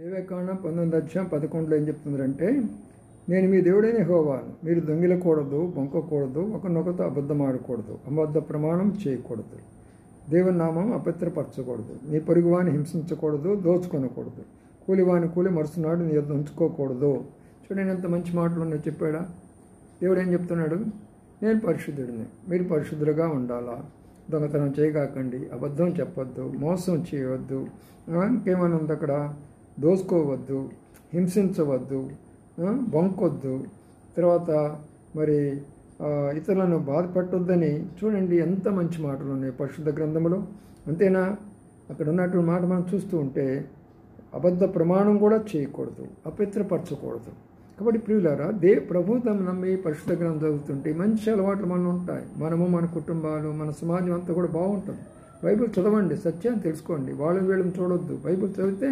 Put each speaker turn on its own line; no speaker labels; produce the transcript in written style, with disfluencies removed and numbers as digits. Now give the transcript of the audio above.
లేవికాండం 19:11 ఏం చెప్తుందంటే, నేను మీ దేవుడైన యెహోవాను, మీరు దొంగిలకూడదు, బొంకకూడదు, ఒకరినొకరితో అబద్ధం ఆడకూడదు, అబద్ధ ప్రమాణం చేయకూడదు, దేవుని నామం అపవిత్రపరచకూడదు, నీ పొరుగువాని హింసించకూడదు, దోచుకొనకూడదు, కూలివాని కూలి మరుసనాడు నీ యొద్ద ఉంచుకోకూడదు. చూడండి ఎంత మంచి మాటలు ఉన్నాయో చెప్పాడా. దేవుడు ఏం చెప్తున్నాడు, నేను పరిశుద్ధుడిని, మీరు పరిశుద్ధులుగా ఉండాలా, దొంగతనం చేయగాకండి, అబద్ధం చెప్పొద్దు, మోసం చేయవద్దు, ఇంకేమైనా ఉంది అక్కడ, దోసుకోవద్దు, హింసించవద్దు, బొంకొద్దు, తర్వాత మరి ఇతరులను బాధపెట్టొద్దని. చూడండి ఎంత మంచి మాటలు ఉన్నాయి పరిశుద్ధ గ్రంథంలో. అంతేనా, అక్కడ ఉన్నటువంటి మాట మనం చూస్తూ ఉంటే అబద్ధ ప్రమాణం కూడా చేయకూడదు, అపవిత్రపరచకూడదు. కాబట్టి ప్రియులారా, ప్రభుత్వం నమ్మి పరిశుద్ధ గ్రంథం చదువుతుంటే మంచి అలవాట్లు మనలో ఉంటాయి. మనము, మన కుటుంబాలు, మన సమాజం అంతా కూడా బాగుంటుంది. బైబిల్ చదవండి, సత్యాన్ని తెలుసుకోండి, వాళ్ళని వీళ్ళని చూడొద్దు. బైబిల్ చదివితే